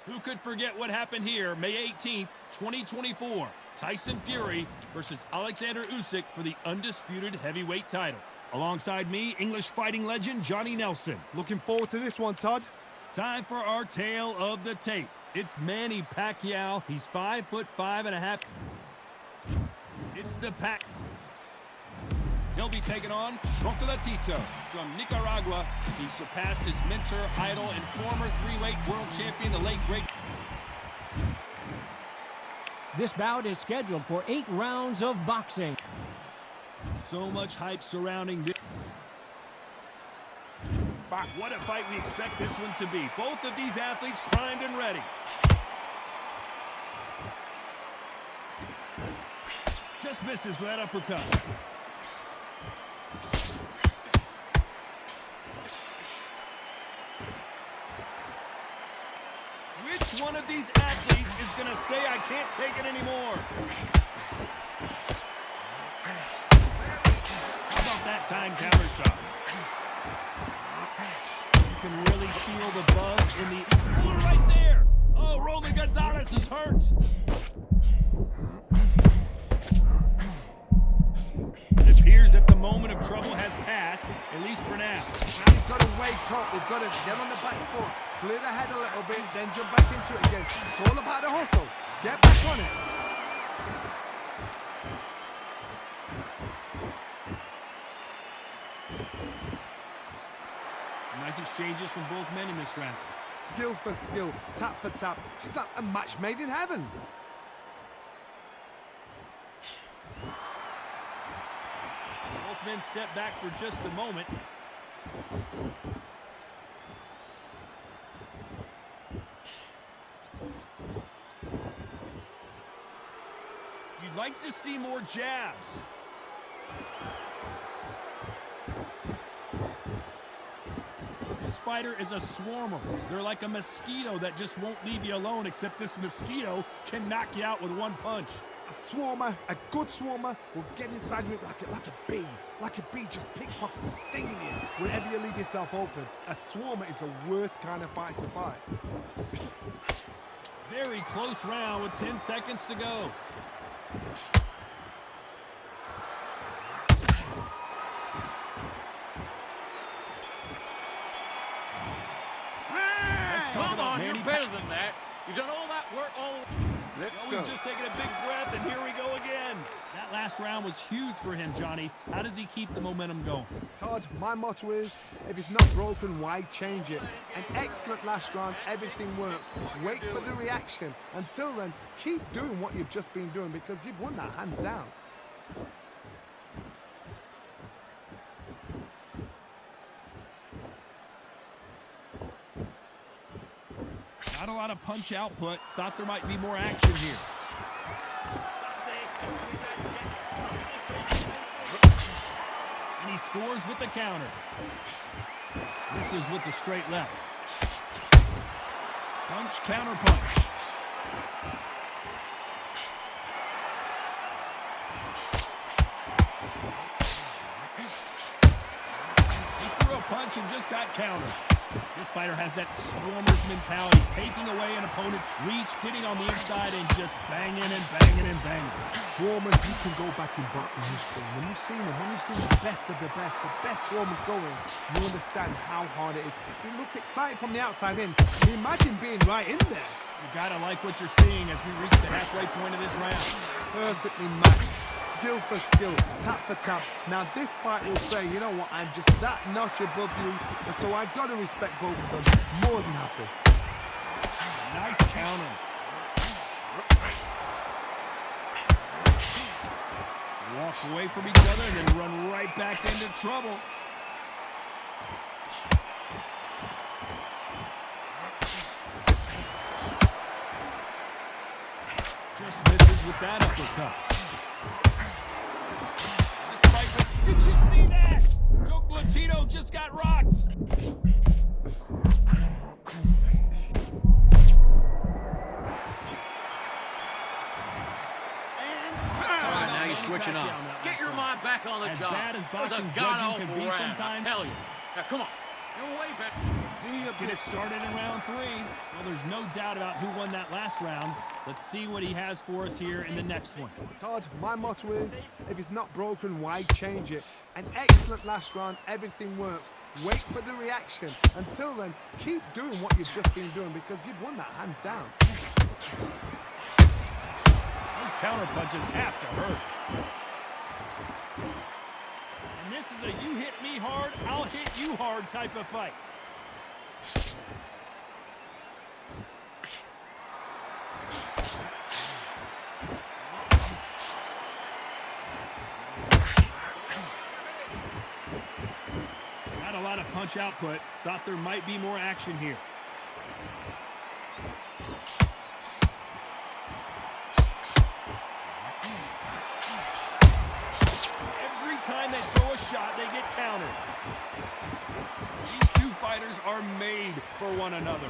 Who could forget what happened here May 18th, 2024? Tyson Fury versus Alexander Usyk for the undisputed heavyweight title. Alongside me, English fighting legend Johnny Nelson. Looking forward to this one, Todd. Time for our tale of the tape. It's Manny Paquiao. He's 5'5.5". It's the Pac. He'll be taking on Chocolatito from Nicaragua. He surpassed his mentor, idol, and former three-weight world champion, the late great. This bout is scheduled for 8 rounds of boxing. So much hype surrounding this. What a fight we expect this one to be. Both of these athletes primed and ready. Just misses with that uppercut. Which one of these athletes is going to say, I can't take it anymore? How about that time counter shot? You can really feel the buzz in the... Oh, right there! Oh, Roman Gonzalez is hurt. It appears that the moment of trouble has passed, at least for now. Now we've got to wake up. We've got to get on the back foot, clear the head a little bit, then jump back into it again. It's all about the hustle. Get back on it. Nice exchanges from both men in this round. Skill for skill, tap for tap. Just like a match made in heaven. Both men step back for just a moment. You'd like to see more jabs. This fighter is a swarmer. They're like a mosquito that just won't leave you alone, except this mosquito can knock you out with one punch. A swarmer, a good swarmer, will get inside you like a bee. Like a bee, just pickpocket and sting you whenever you leave yourself open. A swarmer is the worst kind of fight to fight. Very close round with 10 seconds to go. Come on, you're better than that. You've done all that work all... Let's Well, go. we've just taken a big breath, and here we go again. That last round was huge for him, Johnny. How does he keep the momentum going? Todd, my motto is, if it's not broken, why change it? An excellent last round, everything works. Wait for the reaction. Until then, keep doing what you've just been doing because you've won that hands down. Not a lot of punch output. Thought there might be more action here. And he scores with the counter. Misses with the straight left. Punch, counter punch. He threw a punch and just got countered. This fighter has that swarmer's mentality, taking away an opponent's reach, getting on the inside, and just banging and banging and banging. Swarmers, you can go back in boxing history. When you've seen them, when you've seen the best of the best swarmers going, you understand how hard it is. It looks exciting from the outside in. Can you imagine being right in there? You gotta like what you're seeing as we reach the halfway point of this round. Perfectly matched. Skill for skill, tap for tap. Now this fight will say, you know what, I'm just that notch above you, and so I've got to respect both of them. More than happy. Nice counter. Walk away from each other and then run right back into trouble. Just misses with that uppercut. Did you see that? Chocolatito just got rocked. Now you're switching on. Get your mind back on the job. As bad as That was a boxing god-awful judging can be round, sometimes. I tell you. Now, come on. You're way better. Let's get it started in round 3. Well, there's no doubt about who won that last round. Let's see what he has for us here in the next one. Todd, my motto is, if it's not broken, why change it? An excellent last round, everything works. Wait for the reaction. Until then, keep doing what you've just been doing because you've won that hands down. Those counter punches have to hurt. And this is a you hit me hard, I'll hit you hard type of fight. Not a lot of punch output. Thought there might be more action here. Every time they throw a shot, they get countered. These two fighters are made for one another.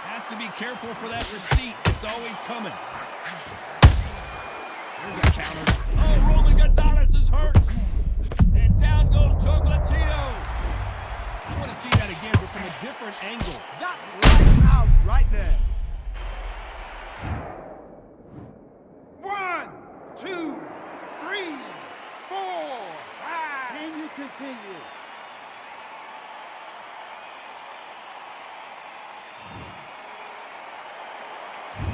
Has to be careful for that receipt. It's always coming. There's a counter. Oh, Roman Gonzalez is hurt. And down goes Chocolatito. I want to see that again, but from a different angle. That's lights out right there. 1, 2, 3, 4, 5. Can you continue?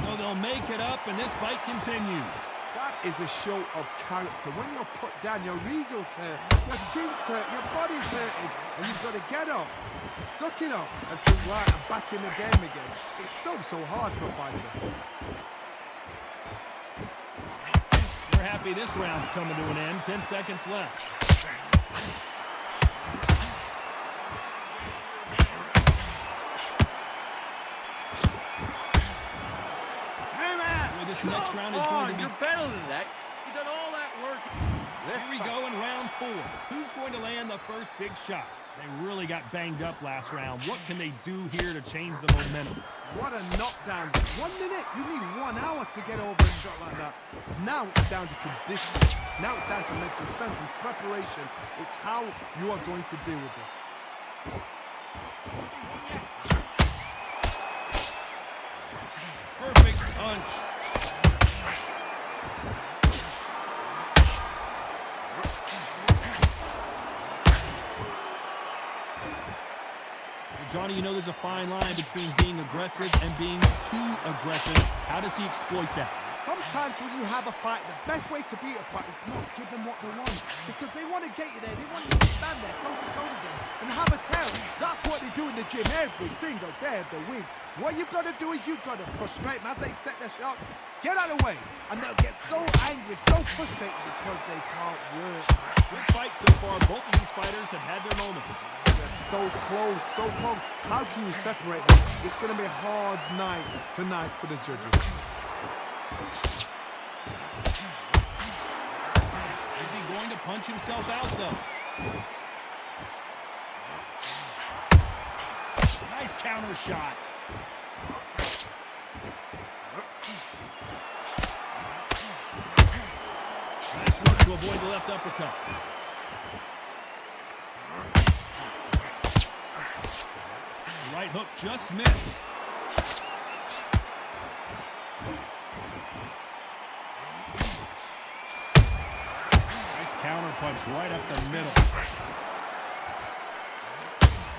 So they'll make it up, and this fight continues. That is a show of character. When you're put down, your eagle's hurt, your chin's hurt, your body's hurting, and you've got to get up, suck it up, and think, right, I'm back in the game again. It's so hard for a fighter. We're happy this round's coming to an end. 10 seconds left. This next round is going to be... You're better than that. You've done all that work. Here we go in round 4. Who's going to land the first big shot? They really got banged up last round. What can they do here to change the momentum? What a knockdown. 1 minute, you need 1 hour to get over a shot like that. Now it's down to conditioning. Now it's down to mental strength and preparation. It's how you are going to deal with this. Perfect punch. Johnny, you know there's a fine line between being aggressive and being too aggressive. How does he exploit that? Sometimes when you have a fight, the best way to beat a fight is not give them what they want. Because they want to get you there. They want you to stand there toe-to-toe with them and have a tail. That's what they do in the gym every single day of the week. What you've got to do is you've got to frustrate them as they set their shots. Get out of the way. And they'll get so angry, so frustrated because they can't work. Good fight so far. Both of these fighters have had their moments. They're so close, so close. How can you separate them? It's going to be a hard night tonight for the judges. Is he going to punch himself out, though? Nice counter shot. Nice work to avoid the left uppercut. The right hook just missed. Nice counter punch right up the middle.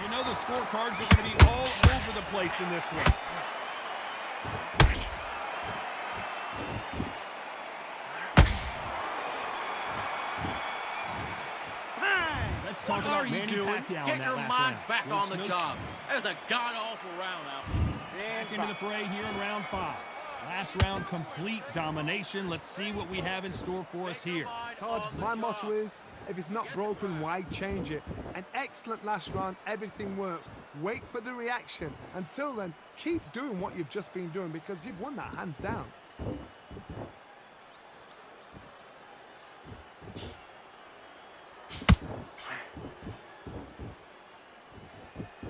You know the scorecards are going to be all over the place in this one. Let's talk about Manny Paquiao Get in that your last mind round. back on the job. That was a god-awful round out. Back into the fray here in round 5. Last round, complete domination. Let's see what we have in store for us here. Todd, my motto is, if it's not broken, why change it? An excellent last round, everything works. Wait for the reaction. Until then, keep doing what you've just been doing because you've won that hands down.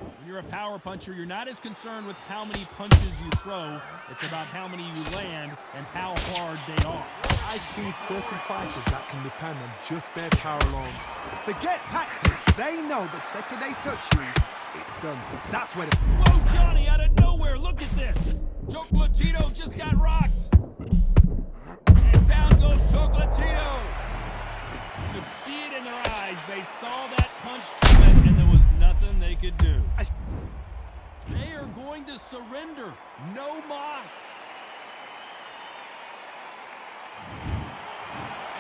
When you're a power puncher, you're not as concerned with how many punches you throw. It's about how many you land and how hard they are. I've seen certain fighters that can depend on just their power alone. Forget tactics. They know the second they touch you, it's done. That's where the... Whoa, Johnny, out of nowhere, look at this. Chocolatito just got rocked. And down goes Chocolatito. You could see it in their eyes. They saw that punch coming, and there was nothing they could do. They are going to surrender. No moss.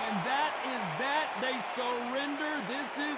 And that is that. They surrender. This is